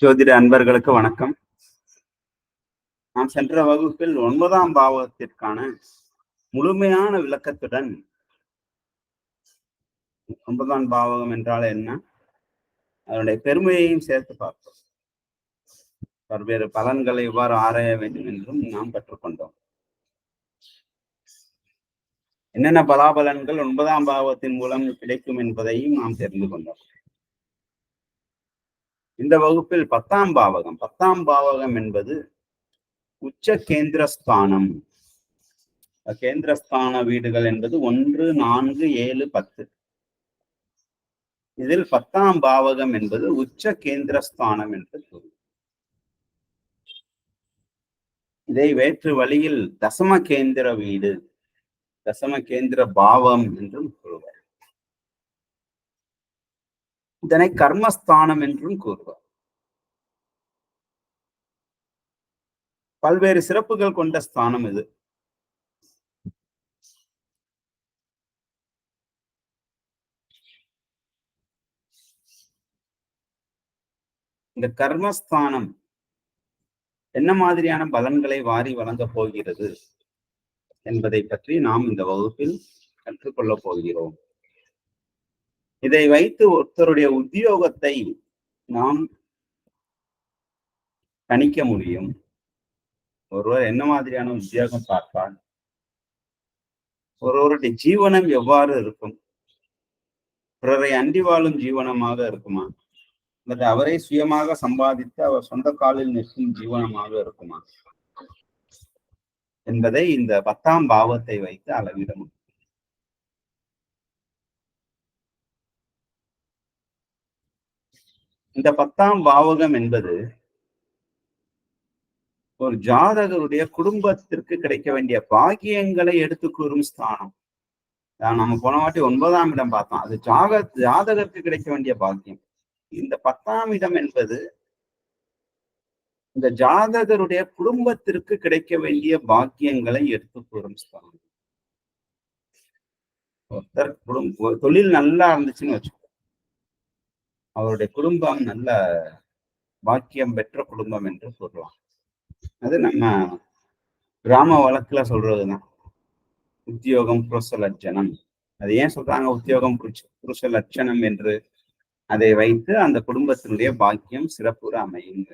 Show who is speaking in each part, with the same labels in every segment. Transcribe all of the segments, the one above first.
Speaker 1: ஜோதிட அன்பர்களுக்கு வணக்கம். நான் சென்ற வகுப்பில் 9ஆம் பாவகத்திற்கான முழுமையான விளக்கத்துடன் 9ஆம் பாவகம் என்றால் என்ன, அதனுடைய பெருமையையும் சேர்த்து பார்த்தோம். பல்வேறு பலன்களை எவ்வாறு ஆராய வேண்டும் என்றும் நாம் கற்றுக்கொண்டோம். என்னென்ன பலாபலன்கள் 9ஆம் பாவத்தின் மூலம் கிடைக்கும் என்பதையும் நாம் தெரிந்து கொண்டோம். இந்த வகுப்பில் 10ஆம் பாவகம். 10ஆம் பாவகம் என்பது உச்ச கேந்திரஸ்தானம். கேந்திரஸ்தான வீடுகள் என்பது 1, 4, 7, 10. இதில் 10ஆம் பாவகம் என்பது உச்ச கேந்திரஸ்தானம் என்று கூறும். இதை வேற்று வழியில் தசம கேந்திர வீடு, தசம கேந்திர பாவம் என்றும் கூறுவார். இதனை கர்மஸ்தானம் என்றும் கூறுவார். பல்வேறு சிறப்புகள் கொண்ட ஸ்தானம் இது. இந்த கர்மஸ்தானம் என்ன மாதிரியான பலன்களை வாரி வழங்கப் போகிறது என்பதை பற்றி நாம் இந்த வகுப்பில் கற்றுக்கொள்ளப் போகிறோம். இதை வைத்து ஒருத்தருடைய உத்தியோகத்தை நாம் கணிக்க முடியும். ஒருவர் என்ன மாதிரியான உத்தியோகம் பார்ப்பார், ஒருவருடைய ஜீவனம் எவ்வாறு இருக்கும், பிறரை அண்டி வாழும் ஜீவனமாக இருக்குமா, அல்லது அவரை சுயமாக சம்பாதித்து அவர் சொந்த காலில் நிற்கும் ஜீவனமாக இருக்குமா என்பதை இந்த 10ஆம் பாவத்தை வைத்து அளவிட முடியும். இந்த 10ஆம் பாவகம் என்பது ஒரு ஜாதகருடைய குடும்பத்திற்கு கிடைக்க வேண்டிய பாக்கியங்களை எடுத்து கூறும் ஸ்தானம். நம்ம போன வாட்டி 9ஆம் இடம் பார்த்தோம். அது ஜாதகருக்கு கிடைக்க வேண்டிய பாக்கியம். இந்த 10ஆம் இடம் என்பது இந்த ஜாதகருடைய குடும்பத்திற்கு கிடைக்க வேண்டிய பாக்கியங்களை எடுத்து கூறும் ஸ்தானம். ஒருத்தர் தொழில் நல்லா இருந்துச்சுன்னு வச்சுக்கோ, அவருடைய குடும்பம் நல்ல பாக்கியம் பெற்ற குடும்பம் என்று சொல்லலாம். அது நம்ம கிராம வழக்குல சொல்றதுதான். உத்தியோகம் புருஷ லட்சணம். அது ஏன் சொல்றாங்க உத்தியோகம் புருஷ லட்சணம் என்று? அதை வைத்து அந்த குடும்பத்தினுடைய பாக்கியம் சிறப்புற அமையும்.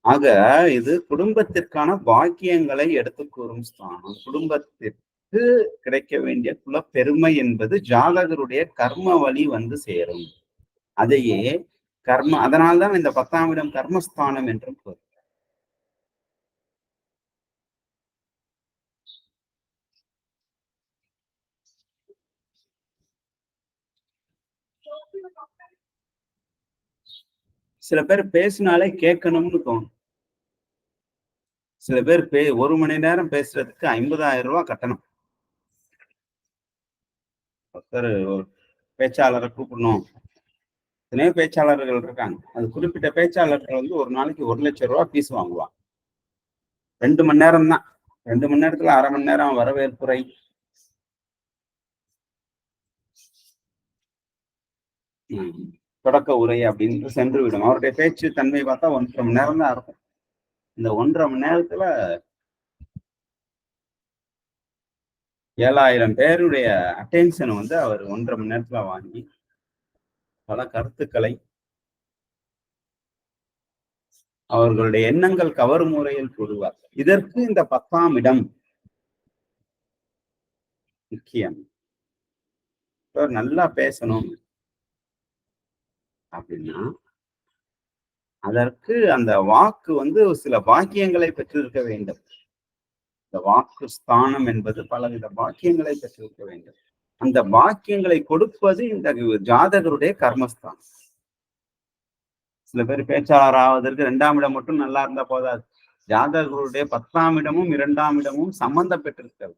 Speaker 1: ஆக இது குடும்பத்திற்கான பாக்கியங்களை எடுத்து கூறும் ஸ்தானம். குடும்பத்திற்கு கிடைக்க வேண்டிய குலப்பெருமை என்பது ஜாதகருடைய கர்ம வழி வந்து சேரும். அதையே கர்ம, அதனால்தான் இந்த 10ஆம் இடம் கர்மஸ்தானம் என்றும் கூறும். சில பேர் பேசினாலே கேட்கணும்னு தோணும். சில பேர் 1 மணி நேரம் பேசுறதுக்கு 50,000 ரூபாய் கட்டணும். ஒருத்தர் பேச்சாளரை கூப்பிடணும். எத்தனையோ பேச்சாளர்கள் இருக்காங்க. அது குறிப்பிட்ட பேச்சாளர்கள் வந்து ஒரு நாளைக்கு 1 லட்சம் ரூபாய் ஃபீஸ் வாங்குவாங்க. 2 மணி நேரம் தான். 2 மணி நேரத்துல 1/2 மணி நேரம் வரவேற்புரை, தொடக்க உரை அப்படின்னு சென்று விடும். அவருடைய பேச்சு தன்மை பார்த்தா 1.5 மணி நேரம் தான் இருக்கும். இந்த 1.5 மணி நேரத்துல 7,000 பேருடைய அட்டென்ஷன் வந்து அவர் 1.5 மணி நேரத்துல வாங்கி பல கருத்துக்களை அவர்களுடைய எண்ணங்கள் கவரும் முறையில் கூறுவார். இதற்கு இந்த 10ஆம் இடம் முக்கியம். நல்லா பேசணும் அப்படின்னா அதற்கு அந்த வாக்கு வந்து சில பாக்கியங்களை பெற்றிருக்க வேண்டும். இந்த வாக்கு ஸ்தானம் என்பது பலவித பாக்கியங்களை பெற்றிருக்க வேண்டும். அந்த பாக்கியங்களை கொடுப்பது இந்த ஜாதகருடைய கர்மஸ்தானம். சில பேர் பேச்சாளர் ஆவதற்கு 2ஆம் இடம் மட்டும் நல்லா இருந்தா போதாது. ஜாதகருடைய 10ஆம் இடமும் 2ஆம் இடமும் சம்பந்தம் பெற்றிருக்கிறது.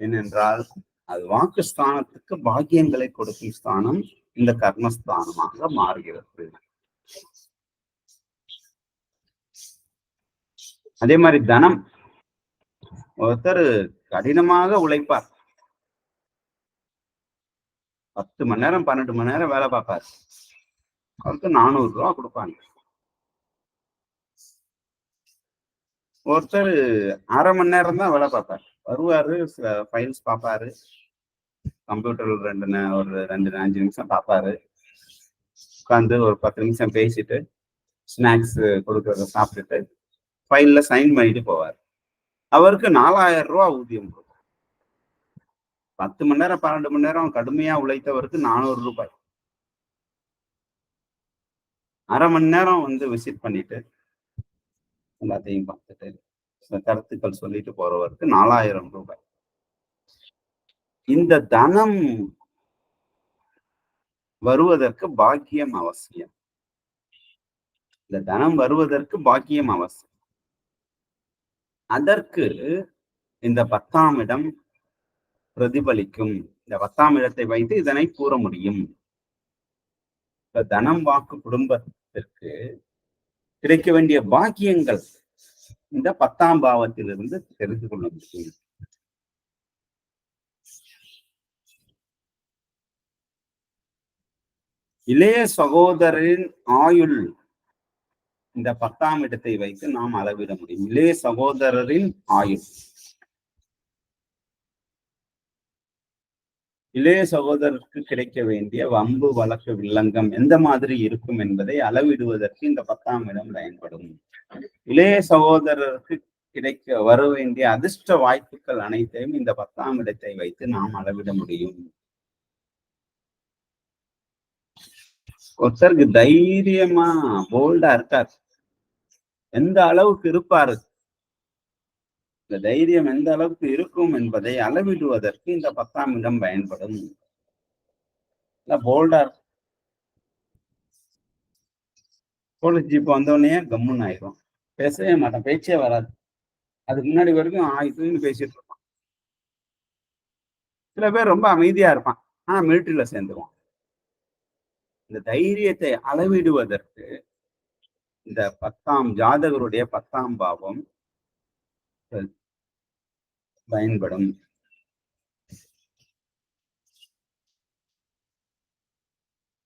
Speaker 1: ஏனென்றால் அது வாக்கு ஸ்தானத்துக்கு பாக்கியங்களை கொடுக்கும் ஸ்தானம் இந்த கர்மஸ்தானமாக மாறுகிறது. அதே மாதிரி தனம். ஒருத்தர் கடினமாக உழைப்பார். 10 மணி நேரம் 12 மணி நேரம் வேலை பார்ப்பார். அவருக்கு 400 கொடுப்பாங்க. ஒருத்தர் 1/2 மணி நேரம் தான் வேலை பார்ப்பார். வருவாரு, சில ஃபைல்ஸ் பார்ப்பாரு, கம்ப்யூட்டர்ல ஒரு 5 நிமிஷம் பார்ப்பாரு, உட்காந்து ஒரு 10 நிமிஷம் பேசிட்டு ஸ்நாக்ஸ் கொடுக்கறத சாப்பிட்டுட்டு ஃபைல்ல சைன் பண்ணிட்டு போவார். அவருக்கு 4000 ஊதியம் கொடுக்கும். 10 மணி நேரம் 12 மணி நேரம் கடுமையா உழைத்தவருக்கு 400. 1/2 மணி நேரம் விசிட் பண்ணிட்டு எல்லாத்தையும் பார்த்துட்டு சில கருத்துக்கள் சொல்லிட்டு போறவருக்கு 4000. இந்த தனம் வருவதற்கு பாக்கியம் அவசியம். இந்த தனம் வருவதற்கு பாக்கியம் அவசியம். அதற்கு இந்த 10ஆம் இடம் பிரதிபலிக்கும். இந்த 10ஆம் இடத்தை வைத்து இதனை கூற முடியும். தனம் வாக்கு குடும்பத்திற்கு கிடைக்க வேண்டிய பாக்கியங்கள் இந்த 10ஆம் பாவத்திலிருந்து தெரிந்து கொள்ள முடியும். இளைய சகோதரின் ஆயுள் இந்த 10ஆம் இடத்தை வைத்து நாம் அளவிட முடியும். இளைய சகோதரரின் ஆயுள், இளைய சகோதரருக்கு கிடைக்க வேண்டிய வம்பு வழக்கு வில்லங்கம் எந்த மாதிரி இருக்கும் என்பதை அளவிடுவதற்கு இந்த 10ஆம் இடம் பயன்படும். இளைய சகோதரருக்கு வர வேண்டிய அதிர்ஷ்ட வாய்ப்புகள் அனைத்தையும் இந்த 10ஆம் இடத்தை வைத்து நாம் அளவிட முடியும். ஒருத்தருக்கு தைரியமா போல்டா இருக்கார், எந்த அளவுக்கு இருப்பாரு, இந்த தைரியம் எந்த அளவுக்கு இருக்கும் என்பதை அளவிடுவதற்கு இந்த 10ஆம் இடம் பயன்படும். போல்டா போலீஸ் ஜீப் வந்தோடனே கம்முன்னு ஆயிரும், பேசவே மாட்டான், பேச்சே வராது. அதுக்கு முன்னாடி வரைக்கும் ஆயுதுன்னு பேசிட்டு இருப்பான். சில பேர் ரொம்ப அமைதியா இருப்பான், ஆனா மிலிட்டரியில சேர்ந்துருவான். இந்த தைரியத்தை அளவிடுவதற்கு இந்த 10ஆம் ஜாதகருடைய 10ஆம் பாவம் பயன்படும்.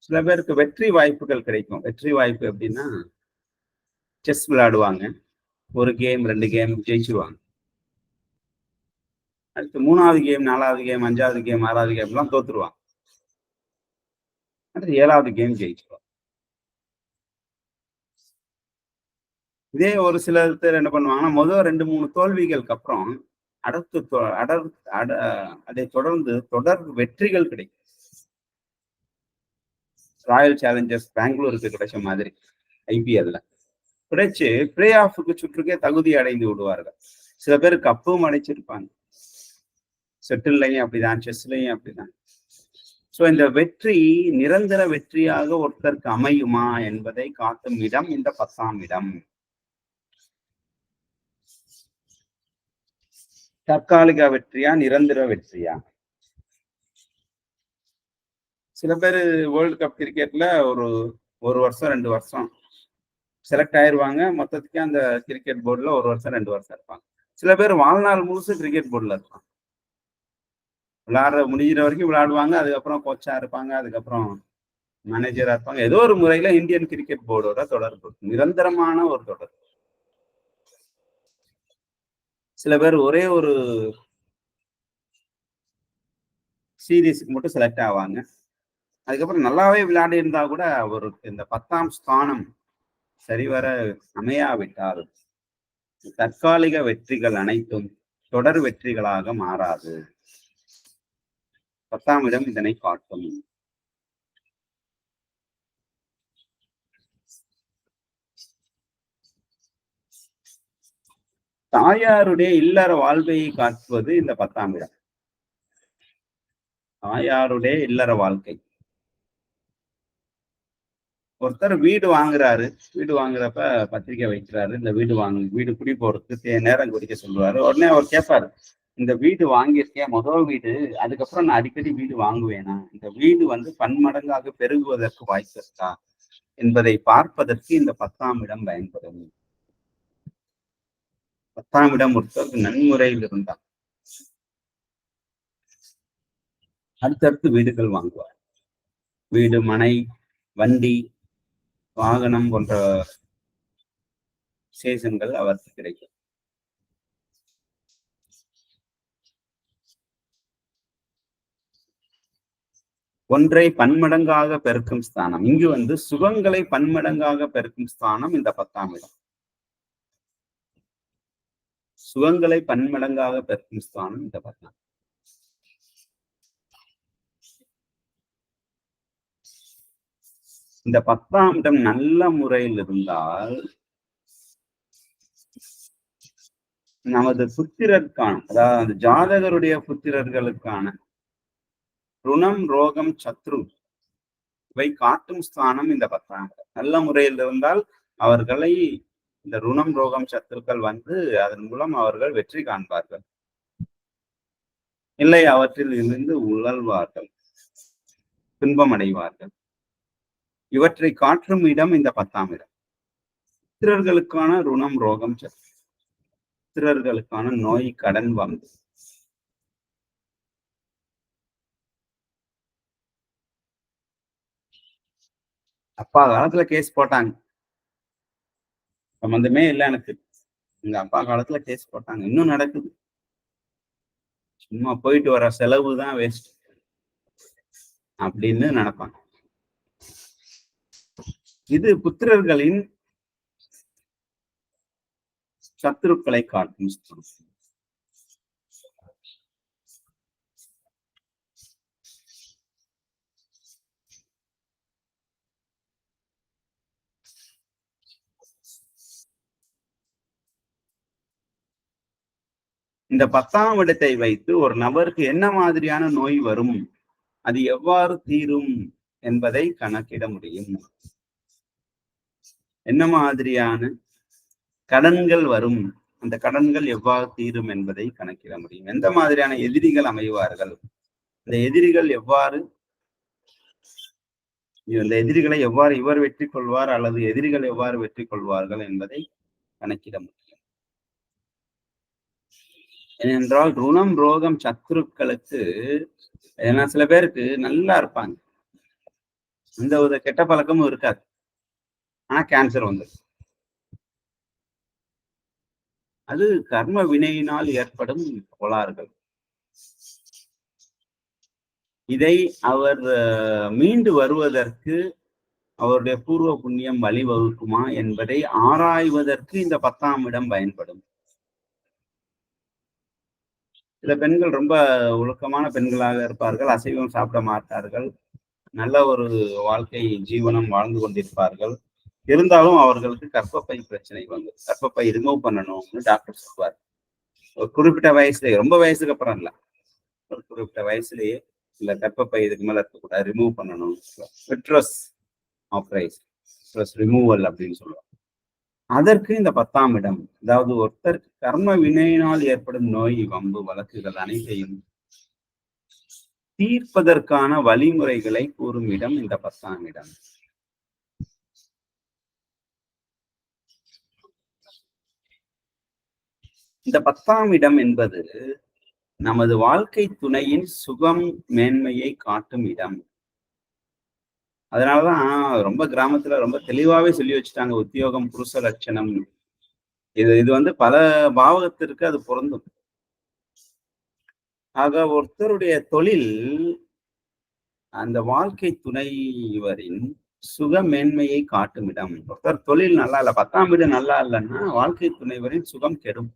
Speaker 1: சில பேருக்கு வெற்றி வாய்ப்புகள் கிடைக்கும். வெற்றி வாய்ப்பு எப்படின்னா, செஸ் விளையாடுவாங்க, ஒரு கேம் 2 கேம் ஜெயிச்சிருவாங்க. அடுத்து 3வது கேம் 4வது கேம் 5வது கேம் 6வது கேம் எல்லாம் தோத்துருவாங்க. அடுத்து 7வது கேம் ஜெயிச்சிருவாங்க. இதே ஒரு சில பேர் என்ன பண்ணுவாங்கன்னா, முதல் 2-3 தோல்விகளுக்கு அப்புறம் அதை தொடர்ந்து தொடர் வெற்றிகள் கிடைக்கும். ராயல் சேலஞ்சர்ஸ் பெங்களூருக்கு கிடைச்ச மாதிரி IPL கிடைச்சு பிளே ஆஃபுக்கு சுற்றுக்கே தகுதி அடைந்து விடுவார்கள். சில பேர் கப்பும் அடைச்சிருப்பாங்க. செட்டில்லையும் அப்படிதான், செஸ்லையும் அப்படிதான். சோ இந்த வெற்றி நிரந்தர வெற்றியாக ஒருத்தருக்கு அமையுமா என்பதை காட்டும் இடம் இந்த 10ஆம் இடம். தற்காலிக வெற்றியா, நிரந்தர வெற்றியா? சில பேர் வேர்ல்டு கப் கிரிக்கெட்ல ஒரு வருஷம் 2 வருஷம் செலக்ட் ஆயிருவாங்க. மொத்தத்துக்கு அந்த கிரிக்கெட் போர்டுல 1 வருஷம் 2 வருஷம் இருப்பாங்க. சில பேர் வாழ்நாள் முழுசு கிரிக்கெட் போர்டுல இருப்பாங்க. முடிகிற வரைக்கும் விளையாடுவாங்க, அதுக்கப்புறம் கோச்சா இருப்பாங்க, அதுக்கப்புறம் மேனேஜரா இருப்பாங்க. ஏதோ ஒரு முறையில இந்தியன் கிரிக்கெட் போர்டோட தொடர்பு, நிரந்தரமான ஒரு தொடர்பு. சில பேர் ஒரே ஒரு சீரீஸுக்கு மட்டும் செலக்ட் ஆவாங்க, அதுக்கப்புறம் நல்லாவே விளையாடி இருந்தா கூட அவருக்கு இந்த 10ஆம் ஸ்தானம் சரிவர அமையாவிட்டால் தற்காலிக வெற்றிகள் அனைத்தும் தொடர் வெற்றிகளாக மாறாது. 10ஆம் இடம் இதனை காட்டும். தாயாருடைய இல்லற வாழ்வையை காட்டுவது இந்த 10ஆம் இடம். தாயாருடைய இல்லற வாழ்க்கை. ஒருத்தர் வீடு வாங்குறாரு, வீடு வாங்குறப்ப பத்திரிக்கை வைக்கிறாரு, இந்த வீடு குடி போறதுக்கு நேரம் குறிக்க சொல்லுவாரு. உடனே அவர் கேட்பாரு, இந்த வீடு வாங்கியிருக்கேன், முதல் வீடு, அதுக்கப்புறம் நான் அடிக்கடி வீடு வாங்குவேனா, இந்த வீடு பன்மடங்காக பெருகுவதற்கு வாய்ப்பு இருக்கா என்பதை பார்ப்பதற்கு இந்த 10ஆம் இடம் பயன்படும். 10ஆம் இடம் ஒருத்தருக்கு நன்முறையில் இருந்தார் அடுத்தடுத்து வீடுகள் வாங்குவார். வீடு, மனை, வண்டி, வாகனம் போன்ற விசேஷங்கள் அவருக்கு கிடைக்கும். ஒன்றை பன்மடங்காக பெருக்கும் ஸ்தானம். இங்கு சுகங்களை பன்மடங்காக பெருக்கும் ஸ்தானம் இந்த 10ஆம் இடம். சுகங்களை பன்மடங்காக பெருக்கும் ஸ்தானம் இந்த 10ஆம். இந்த 10ஆம் இடம் நல்ல முறையில் இருந்தால் நமது புத்திரருக்கான, அதாவது ஜாதகருடைய புத்திரர்களுக்கான ருணம், ரோகம், சத்ரு இவை காட்டும் ஸ்தானம் இந்த 10ஆம் இடம். நல்ல முறையில் இருந்தால் அவர்களை இந்த ருணம், ரோகம், சத்துருக்கள் அதன் மூலம் அவர்கள் வெற்றி காண்பார்கள். இல்லை, அவற்றில் இருந்து உழல்வார்கள், துன்பம் அடைவார்கள். இவற்றை காற்றும் இடம் இந்த 10ஆம் இடம். புத்திரர்களுக்கான ருணம், ரோகம், சத்ரு, புத்திரர்களுக்கான நோய், கடன், வம்பு. அப்பா காலத்துல கேஸ் போட்டாங்க, சம்பந்தமே இல்லை எனக்கு. எங்க அப்பா காலத்துல கேஸ் போட்டாங்க, இன்னும் நடக்குது. சும்மா போயிட்டு வர செலவு தான் வேஸ்ட் அப்படின்னு நினைப்பாங்க. இது புத்திரர்களின் சத்துருக்களை காட்டும். இந்த 10ஆம் இடத்தை வைத்து ஒரு நபருக்கு என்ன மாதிரியான நோய் வரும், அது எவ்வாறு தீரும் என்பதை கணக்கிட முடியும். என்ன மாதிரியான கடன்கள் வரும், அந்த கடன்கள் எவ்வாறு தீரும் என்பதை கணக்கிட முடியும். எந்த மாதிரியான எதிரிகள் அமைவார்கள், இந்த எதிரிகள் எவ்வாறு, இந்த எதிரிகளை எவ்வாறு இவர் வெற்றி கொள்வார் அல்லது எதிரிகள் எவ்வாறு வெற்றி கொள்வார்கள் என்பதை கணக்கிட முடியும். ஏனென்றால் ருணம், ரோகம், சத்துருக்களுக்கு ஏன்னா சில பேருக்கு நல்லா இருப்பாங்க, எந்த ஒரு கெட்ட பழக்கமும் இருக்காது, ஆனா கேன்சர் வந்துடும். அது கர்ம வினையினால் ஏற்படும் கோளாறுகள். இதை அவர் மீண்டு வருவதற்கு அவருடைய பூர்வ புண்ணியம் வழிவகுக்குமா என்பதை ஆராய்வதற்கு இந்த 10ஆம் இடம் பயன்படும். சில பெண்கள் ரொம்ப ஒழுக்கமான பெண்களாக இருப்பார்கள், அசைவம் சாப்பிட மாட்டார்கள், நல்ல ஒரு வாழ்க்கை ஜீவனம் வாழ்ந்து கொண்டிருப்பார்கள். இருந்தாலும் அவர்களுக்கு கர்ப்பப்பை பிரச்சனை கர்ப்பப்பை ரிமூவ் பண்ணணும்னு டாக்டர் சொல்வார். ஒரு குறிப்பிட்ட வயசுலயே, ரொம்ப வயசுக்கு அப்புறம் இல்ல, ஒரு குறிப்பிட்ட வயசுலயே இல்ல கர்ப்பப்பை இதுக்கு மேல இருக்கக்கூடாது, ரிமூவ் பண்ணணும், விட்ரஸ் ஆப்ரேஷன், ரிமூவல் அப்படின்னு சொல்லுவாங்க. அதற்கு இந்த 10ஆம் இடம், அதாவது ஒருத்தருக்கு கர்ம வினையினால் ஏற்படும் நோய், வம்பு, வழக்குகள் அனைத்தையும் தீர்ப்பதற்கான வழிமுறைகளை கூறும் இடம் இந்த 10ஆம் இடம். இந்த 10ஆம் இடம் என்பது நமது வாழ்க்கை துணையின் சுகம், மேன்மையை காட்டும் இடம். அதனாலதான் ரொம்ப கிராமத்துல ரொம்ப தெளிவாவே சொல்லி வச்சுட்டாங்க, உத்தியோகம் புருஷ லட்சணம். இது பல பாவகத்திற்கு அது பொருந்தும். ஆக ஒருத்தருடைய தொழில் அந்த வாழ்க்கை துணைவரின் சுக மேன்மையை காட்டும் இடம். ஒருத்தர் தொழில் நல்லா இல்ல, 10ஆம் வீடு நல்லா இல்லைன்னா வாழ்க்கை துணைவரின் சுகம் கெடும்.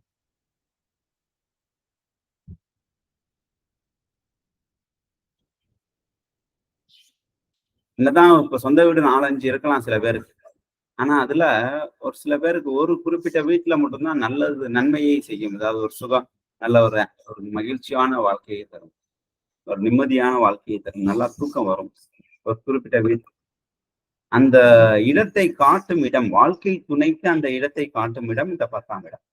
Speaker 1: என்னதான் இப்ப சொந்த வீடு 4-5 இருக்கலாம் சில பேருக்கு, ஆனா அதுல ஒரு சில பேருக்கு ஒரு குறிப்பிட்ட வீட்டுல மட்டும்தான் நல்லது, நன்மையை செய்யும். அதாவது ஒரு சுகம், நல்ல ஒரு மகிழ்ச்சியான வாழ்க்கையை தரும், ஒரு நிம்மதியான வாழ்க்கையை தரும், நல்லா தூக்கம் வரும் ஒரு குறிப்பிட்ட வீட்டு. அந்த இடத்தை காட்டும் இடம், வாழ்க்கை துணைக்கு அந்த இடத்தை காட்டும் இடம் இந்த 10ஆம் இடம்.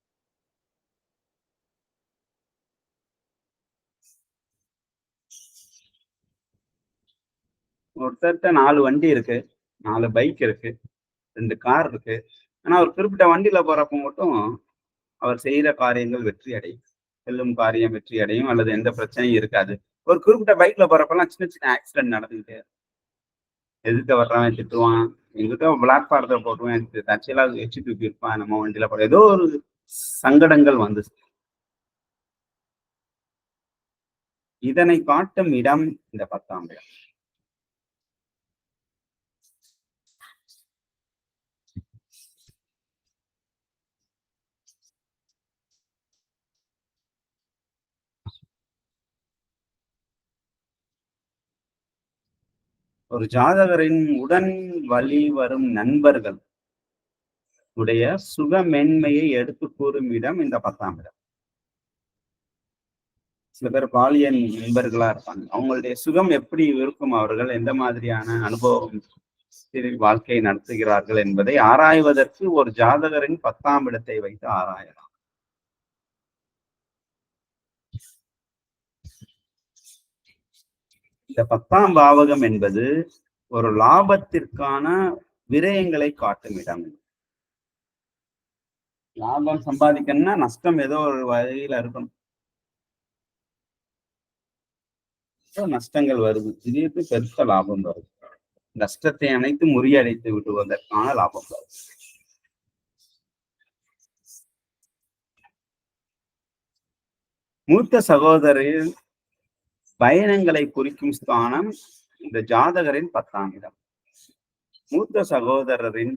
Speaker 1: ஒருத்தர்கிட்ட 4 வண்டி இருக்கு, 4 பைக் இருக்கு, 2 கார் இருக்கு. ஆனா ஒரு குறிப்பிட்ட வண்டியில போறப்ப மட்டும் அவர் செய்யற காரியங்கள் வெற்றி அடையும், செல்லும் காரியம் வெற்றி அடையும், அல்லது எந்த பிரச்சனையும் இருக்காது. ஒரு குறிப்பிட்ட பைக்ல போறப்பெல்லாம் சின்ன சின்ன ஆக்சிடென்ட் நடந்துகிட்டே, எதிர்க்க வர்றவன் திட்டுவான், எங்கிட்ட பிளாக் பார்டர் போட்டுவேன், தற்செயலாக எச்சு தூக்கி இருப்பான், நம்ம வண்டியில போட ஏதோ ஒரு சங்கடங்கள் வந்து இதனை காட்டும் இடம் இந்த 10ஆம் இடம். ஒரு ஜாதகரின் உடன் வழி வரும் நண்பர்கள் உடைய சுகமென்மையை எடுத்து கூறும் இடம் இந்த 10ஆம் இடம். சில பேர் பாலியல் நண்பர்களா இருப்பாங்க. அவங்களுடைய சுகம் எப்படி இருக்கும், அவர்கள் எந்த மாதிரியான அனுபவம் வாழ்க்கை நடத்துகிறார்கள் என்பதை ஆராய்வதற்கு ஒரு ஜாதகரின் 10ஆம் இடத்தை வைத்து ஆராயலாம். இந்த 10ஆம் பாவகம் என்பது ஒரு லாபத்திற்கான விரயங்களை காட்டும் இடம். லாபம் சம்பாதிக்கணும்னா நஷ்டம் ஏதோ ஒரு வகையில இருக்கணும். நஷ்டங்கள் வருது, திடீர்னு பெருசா லாபம் வருது. நஷ்டத்தை அனைத்து முறியடைத்து விடுவதற்கான லாபம் வருது. மூத்த சகோதரின் பயணங்களை குறிக்கும் ஸ்தானம் இந்த ஜாதகரின் 10ஆம் இடம். மூத்த சகோதரரின்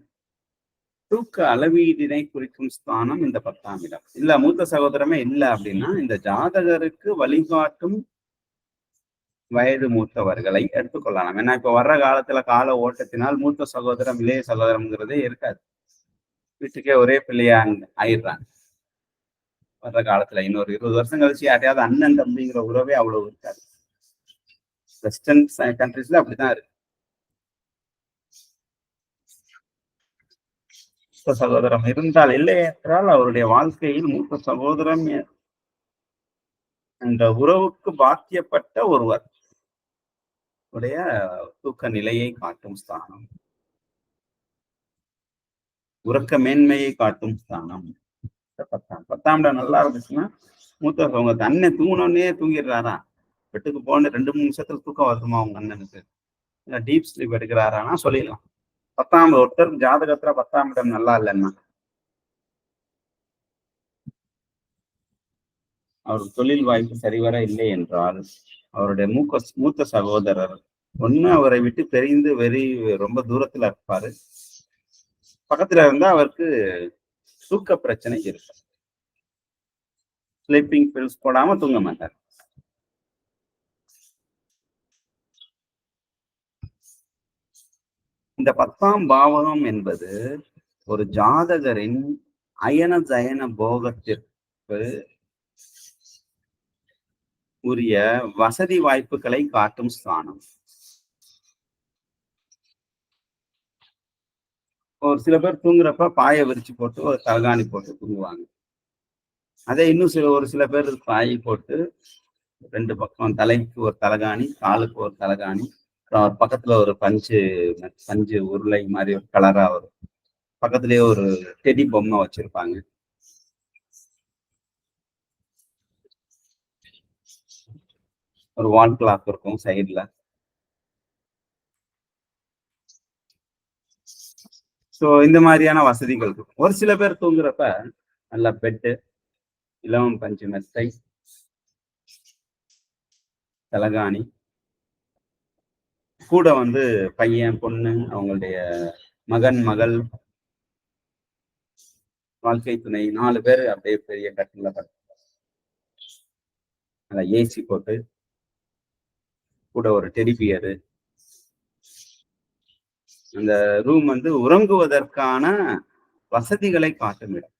Speaker 1: தூக்க அளவீடினை குறிக்கும் ஸ்தானம் இந்த 10ஆம் இடம். இல்ல மூத்த சகோதரமே இல்லை அப்படின்னா இந்த ஜாதகருக்கு வழிகாட்டும் வயது மூத்தவர்களை எடுத்துக்கொள்ளலாம். ஏன்னா இப்ப வர்ற காலத்துல கால ஓட்டத்தினால் மூத்த சகோதரம் இளைய சகோதரம்ங்கிறதே இருக்காது. வீட்டுக்கே ஒரே பிள்ளையா ஆயிடுறாங்க. வர்ற காலத்துல இன்னொரு 20 வருஷம் கழிச்சு யாரையாவது அண்ணன் தம்பிங்கிற உறவே அவ்வளவு இருக்காது. வெஸ்டர்ன் கண்ட்ரிஸ்ல அப்படிதான் இருக்கு. மூத்த சகோதரம் இருந்தால் இல்லை என்றால் அவருடைய வாழ்க்கையில் மூத்த சகோதரம் என்ற உறவுக்கு பாக்கியப்பட்ட ஒருவர் உடைய தூக்க நிலையை காட்டும் ஸ்தானம், உறக்க மேன்மையை காட்டும் ஸ்தானம் 10ஆம் இடம் நல்லா இருந்துச்சுன்னா மூத்த அவங்க அண்ணன் தூங்கினோடனே தூங்கிடுறாரா, பெட்டுக்கு போன 2-3 நிமிஷத்துல தூக்கம் வருமா அவங்க அண்ணனுக்கு, டீப் ஸ்லீப் எடுக்கிறாரானா சொல்லிடலாம். 10ஆம் ஒருத்தர் ஜாதகத்துல 10ஆம் இடம் நல்லா இல்லைன்னா அவர் தொழில் வாய்ப்பு சரிவர இல்லை என்றால் அவருடைய மூத்த சகோதரர் ஒண்ணு அவரை விட்டு பிரிந்து ரொம்ப தூரத்துல இருப்பாரு, பக்கத்துல இருந்தா அவருக்கு தூக்க பிரச்சனை இருக்கு, ஸ்லீப்பிங் பில்ஸ் போடாம தூங்க மாட்டார். இந்த 10ஆம் பாவகம் என்பது ஒரு ஜாதகரின் அயன ஜயன போகத்திற்கு உரிய வசதி வாய்ப்புகளை காட்டும் ஸ்தானம். ஒரு சில பேர் தூங்குறப்ப பாயை விரிச்சு போட்டு ஒரு தலகாணி போட்டு தூங்குவாங்க. அதே இன்னும் ஒரு சில பேர் பாயை போட்டு 2 பக்கம் தலைக்கு ஒரு தலகாணி, காலுக்கு ஒரு தலகாணி, பக்கத்துல ஒரு பஞ்சு உருளை மாதிரி ஒரு கலரா வரும், பக்கத்துலயே ஒரு டெடி பொம்மை வச்சிருப்பாங்க. ஒரு வால் கிளாக் இருக்கும் சைட்ல. ஸோ இந்த மாதிரியான வசதிகள் இருக்கும். ஒரு சில பேர் தூங்குறப்ப நல்ல பெட்டு, இலவம் பஞ்சு மெத்தை, தலகாணி, கூட பையன் பொண்ணு அவங்களுடைய மகன் மகள் வாழ்க்கை துணை 4 பேர் அப்படியே பெரிய கட்டில ஏசி போட்டு கூட ஒரு டெடிபியரு, அந்த ரூம் உறங்குவதற்கான வசதிகளை காட்டும் இடம்.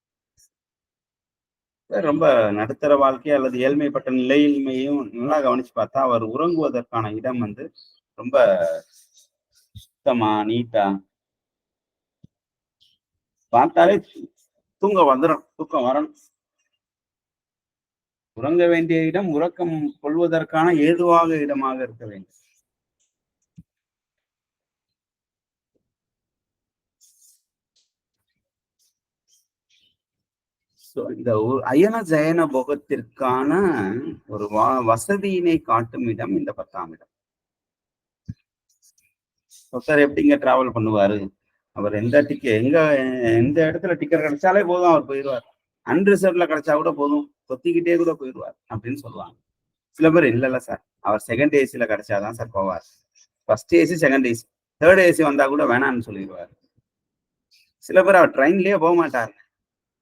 Speaker 1: ரொம்ப நடுத்தர வாழ்க்கை அல்லது ஏழ்மைப்பட்ட நிலையின்மையும் நல்லா கவனிச்சு பார்த்தா அவர் உறங்குவதற்கான இடம் ரொம்ப சுத்தமா நீட்டா பார்த்தாலே தூக்கம் வரணும். உறங்க வேண்டிய இடம் உறக்கம் கொள்வதற்கான ஏதுவாக இடமாக இருக்க வேண்டும். இந்த அயன ஜயன போகத்திற்கான ஒரு வசதியினை காட்டும் இடம் இந்த 10ஆம் இடம். ஒருத்தர் எப்படிங்க டிராவல் பண்ணுவாரு, அவர் எந்த இடத்துல டிக்கெட் கிடைச்சாலே போதும் அவர் போயிடுவார். அன்ரிசர்வ்ல கிடைச்சா கூட போதும், கொத்திக்கிட்டே கூட போயிடுவார் அப்படின்னு சொல்லுவாங்க. சில பேர் இல்ல சார், அவர் செகண்ட் ஏசில கிடைச்சாதான் சார் போவார். First AC, second AC, third AC வந்தா கூட வேணாம்னு சொல்லிடுவார். சில பேர் அவர் ட்ரெயின்லயே போக மாட்டார்,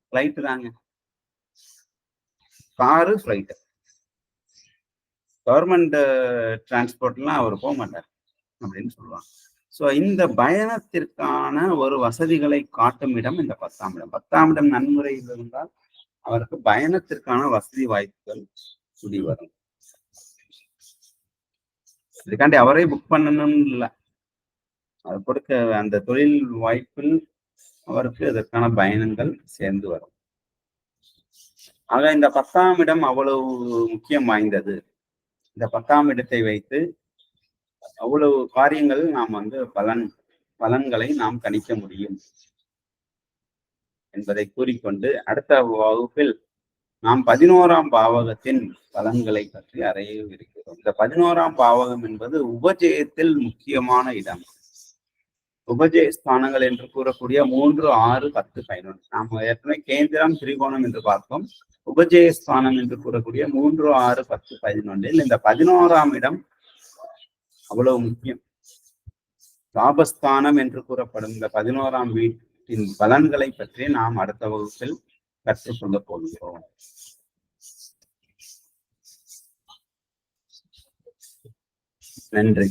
Speaker 1: ஃபிளைட் தாங்க, காரு, ஃபிளைட். கவர்மெண்ட் டிரான்ஸ்போர்ட்லாம் அவர் போக மாட்டார் அப்படின்னு சொல்லுவாங்க. ஸோ இந்த பயணத்திற்கான ஒரு வசதிகளை காட்டும் இடம் இந்த 10ஆம் இடம். 10ஆம் இடம் நன்முறையில் இருந்தால் அவருக்கு பயணத்திற்கான வசதி வாய்ப்புகள் கூடி வரும். இதுக்காண்டி அவரே புக் பண்ணணும்னு இல்லை, அது கொடுக்க அந்த தொழில் வாய்ப்பில் அவருக்கு இதற்கான பயணங்கள் சேர்ந்து வரும். ஆக இந்த 10ஆம் இடம் அவ்வளவு முக்கியம் வாய்ந்தது. இந்த 10ஆம் இடத்தை வைத்து அவ்வளவு காரியங்கள் நாம் பலன்களை நாம் கணிக்க முடியும் என்பதை கூறிக்கொண்டு அடுத்த வகுப்பில் நாம் 11ஆம் பாவகத்தின் பலன்களை பற்றி இருக்கிறோம். இந்த 11ஆம் பாவகம் என்பது உபஜயத்தில் முக்கியமான இடம். உபஜய ஸ்தானங்கள் என்று கூறக்கூடிய 3, 6, 10, 11. நாம் ஏற்கனவே கேந்திரம், திரிகோணம் என்று பார்த்தோம். உபஜய ஸ்தானம் என்று கூறக்கூடிய 3, 6, 10, 11 இந்த 11ஆம் இடம் அவ்வளவு முக்கியம். லாபஸ்தானம் என்று கூறப்படும் இந்த 11ஆம் வீட்டின் பலன்களை பற்றி நாம் அடுத்த வகுப்பில் கற்றுக்கொள்ள போகிறோம். நன்றி.